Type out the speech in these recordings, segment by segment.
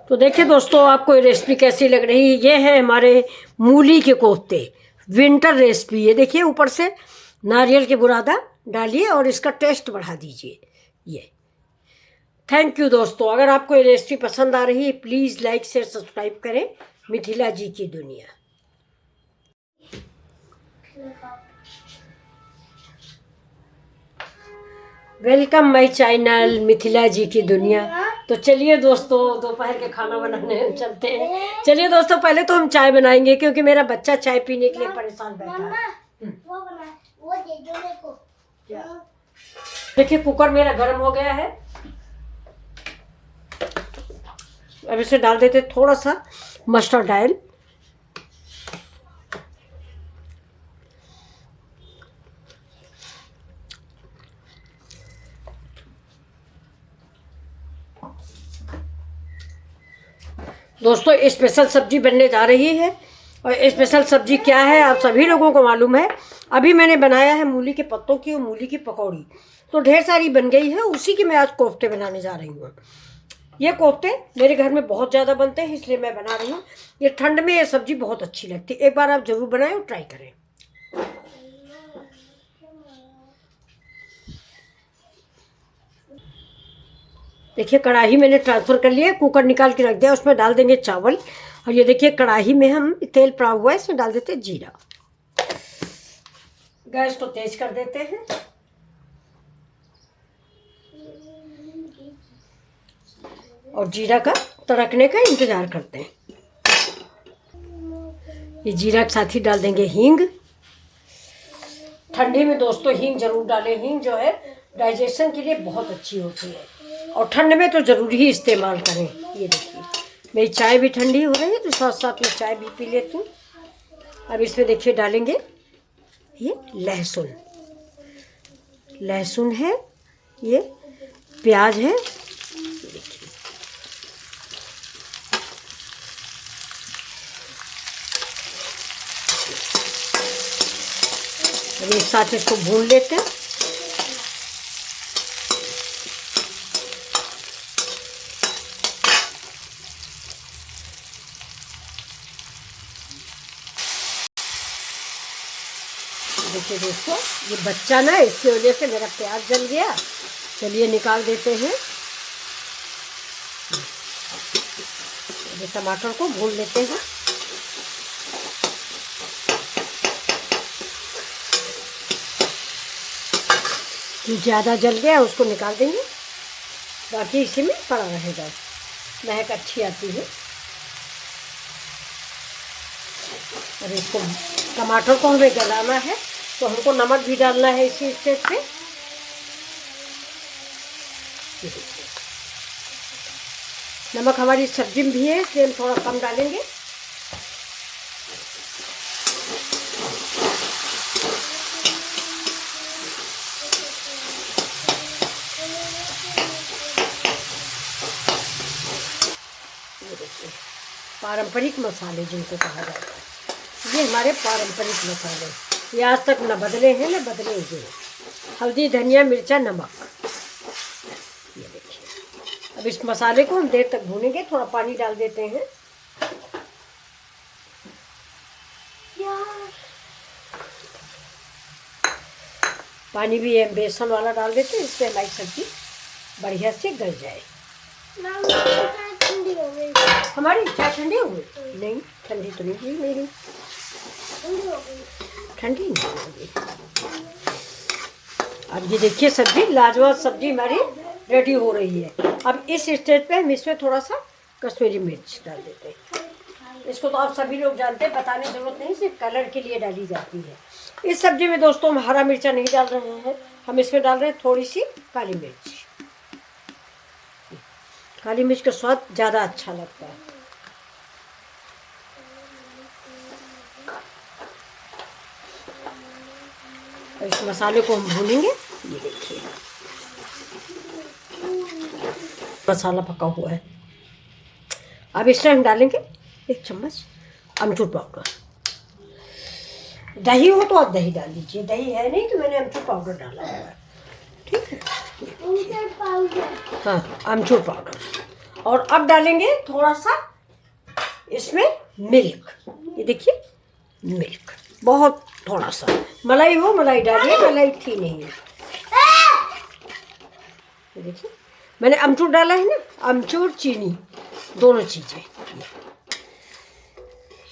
तो देखिए दोस्तों, आपको ये रेसिपी कैसी लग रही है। ये है हमारे मूली के कोफ्ते, विंटर रेसिपी। ये देखिए, ऊपर से नारियल के बुरादा डालिए और इसका टेस्ट बढ़ा दीजिए। ये थैंक यू दोस्तों। अगर आपको ये रेसिपी पसंद आ रही है, प्लीज़ लाइक शेयर सब्सक्राइब करें मिथिला जी की दुनिया। वेलकम माय चैनल मिथिला जी की दुनिया। तो चलिए दोस्तों, दोपहर के खाना बनाने हम चलते हैं। चलिए दोस्तों, पहले तो हम चाय बनाएंगे क्योंकि मेरा बच्चा चाय पीने के लिए परेशान बैठा है। वो दे दो मेरे को। देखिए, कुकर मेरा गर्म हो गया है। अब इसे डाल देते थोड़ा सा मस्टर्ड ऑयल। दोस्तों, स्पेशल सब्जी बनने जा रही है और स्पेशल सब्जी क्या है आप सभी लोगों को मालूम है। अभी मैंने बनाया है मूली के पत्तों की और मूली की पकौड़ी, तो ढेर सारी बन गई है। उसी की मैं आज कोफ्ते बनाने जा रही हूँ। ये कोफ्ते मेरे घर में बहुत ज़्यादा बनते हैं, इसलिए मैं बना रही हूँ। ये ठंड में ये सब्जी बहुत अच्छी लगती है। एक बार आप ज़रूर बनाएं और ट्राई करें। देखिए, कढ़ाई मैंने ट्रांसफ़र कर लिया, कुकर निकाल के रख दिया। उसमें डाल देंगे चावल। और ये देखिए, कढ़ाई में हम तेल पड़ा हुआ है, इसमें डाल देते हैं जीरा। गैस को तेज कर देते हैं। और जीरा का तड़कने का इंतजार करते हैं। ये जीरा के साथ ही डाल देंगे हींग। ठंडी में दोस्तों हींग जरूर डालें। हींग जो है डाइजेशन के लिए बहुत अच्छी होती है और ठंड में तो ज़रूर ही इस्तेमाल करें। ये देखिए, मेरी चाय भी ठंडी हो रही है, तो साथ साथ में चाय भी पी लेती हूँ। अब इसमें देखिए डालेंगे ये लहसुन। लहसुन है, ये प्याज है। अब एक साथ इसको भून लेते हैं। देखिए दोस्तों, ये बच्चा ना, इसकी वजह से मेरा प्याज जल गया। चलिए निकाल देते हैं। ये टमाटर को भून लेते हैं। जो ज़्यादा जल गया उसको निकाल देंगे, बाकी इसी में पड़ा रहेगा। महक अच्छी आती है। और इसको टमाटर को हमें गलाना है, तो हमको नमक भी डालना है इसी स्टेज पे। नमक हमारी सब्जी में भी है, इसलिए हम थोड़ा कम डालेंगे। पारंपरिक मसाले जिनको कहा जाता है, ये हमारे पारंपरिक मसाले, ये आज तक न बदले हैं न बदलेंगे। हल्दी, धनिया, मिर्चा, नमक। ये देखिए, अब इस मसाले को हम देर तक भूनेंगे। थोड़ा पानी डाल देते हैं। पानी भी हम बेसन वाला डाल देते हैं, इससे हमारी सब्जी बढ़िया से गल जाए। हमारी चाय ठंडी हो गई? नहीं, ठंडी तो नहीं हुई मेरी। ठंडी नहीं होगी। अब ये देखिए, सब्जी लाजवाब सब्जी हमारी रेडी हो रही है। अब इस स्टेज पे हम इसमें थोड़ा सा कश्मीरी मिर्च डाल देते हैं। इसको तो आप सभी लोग जानते हैं, बताने की जरूरत नहीं, सिर्फ कलर के लिए डाली जाती है। इस सब्जी में दोस्तों हम हरा मिर्चा नहीं डाल रहे हैं, हम इसमें डाल रहे हैं थोड़ी सी काली मिर्च। काली मिर्च का स्वाद ज़्यादा अच्छा लगता है। और इस मसाले को हम भूनेंगे। ये देखिए, मसाला पका हुआ है। अब इसमें हम डालेंगे 1 चम्मच अमचूर पाउडर। दही हो तो आप दही डाल लीजिए, दही है नहीं तो मैंने अमचूर पाउडर डाला हुआ है। ठीक है, हाँ, अमचूर पाउडर। और अब डालेंगे थोड़ा सा इसमें मिल्क। ये देखिए मिल्क, बहुत थोड़ा सा। मलाई हो मलाई डालिए, मलाई थी नहीं है। ये देखिए मैंने अमचूर डाला है ना, अमचूर चीनी दोनों चीज़ें।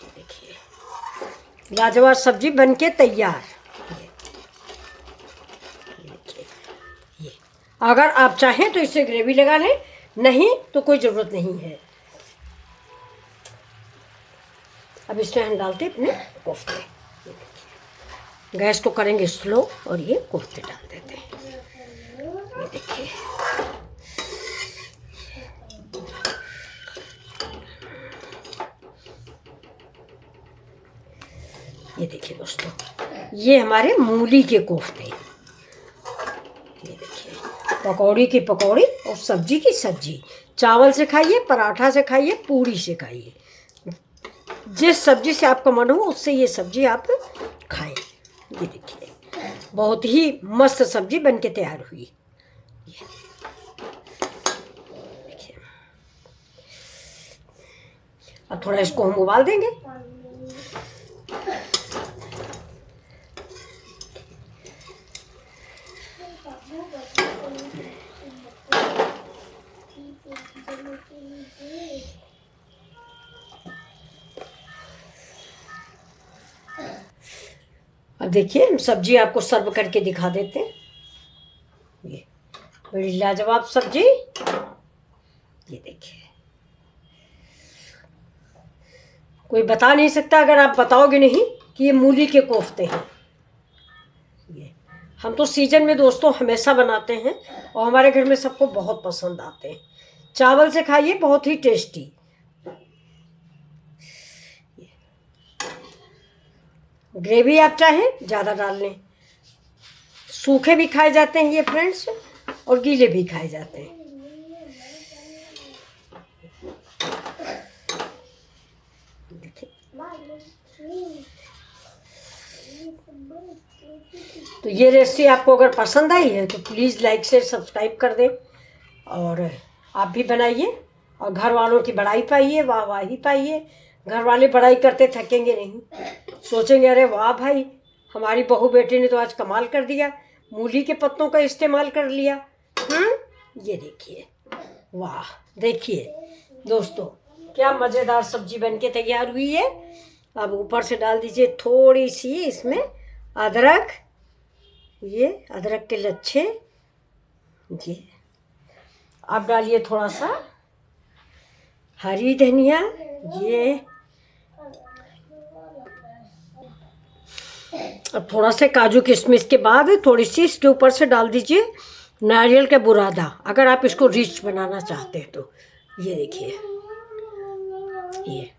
देखिए लाजवाब सब्जी बनके तैयार। ये अगर आप चाहें तो इससे ग्रेवी लगा लें, नहीं तो कोई ज़रूरत नहीं है। अब इसमें हम डालते अपने कोफ्ते। गैस को करेंगे स्लो और ये कोफ्ते डाल देते हैं। ये देखिए ये देखिए दोस्तों, ये हमारे मूली के कोफ्ते। ये देखिए पकौड़ी की पकौड़ी और सब्जी की सब्जी। चावल से खाइए, पराठा से खाइए, पूड़ी से खाइए, जिस सब्जी से आपका मन हो उससे ये सब्जी आप खाएं। ये देखिए बहुत ही मस्त सब्जी बनके तैयार हुई। देखिए अब थोड़ा इसको हम उबाल देंगे। अब देखिए हम सब्जी आपको सर्व करके दिखा देते हैं। ये बड़ी लाजवाब सब्जी। ये देखिए कोई बता नहीं सकता अगर आप बताओगे नहीं कि ये मूली के कोफ्ते हैं। ये हम तो सीजन में दोस्तों हमेशा बनाते हैं और हमारे घर में सबको बहुत पसंद आते हैं। चावल से खाइए, बहुत ही टेस्टी। ग्रेवी आप चाहें ज़्यादा डाल लें। सूखे भी खाए जाते हैं ये फ्रेंड्स और गीले भी खाए जाते हैं। तो ये रेसिपी आपको अगर पसंद आई है तो प्लीज़ लाइक शेयर सब्सक्राइब कर दें और आप भी बनाइए और घर वालों की बड़ाई पाइए, वाहवाही पाइए। घर वाले बड़ाई करते थकेंगे नहीं, सोचेंगे अरे वाह भाई हमारी बहू बेटी ने तो आज कमाल कर दिया, मूली के पत्तों का इस्तेमाल कर लिया। ये देखिए वाह, देखिए दोस्तों क्या मज़ेदार सब्जी बनके तैयार हुई है। अब ऊपर से डाल दीजिए थोड़ी सी इसमें अदरक, ये अदरक के लच्छे। ये अब डालिए थोड़ा सा हरी धनिया। ये अब थोड़ा सा काजू किशमिश के बाद थोड़ी सी इसके ऊपर से डाल दीजिए नारियल का बुरादा, अगर आप इसको रिच बनाना चाहते हैं तो। ये देखिए ये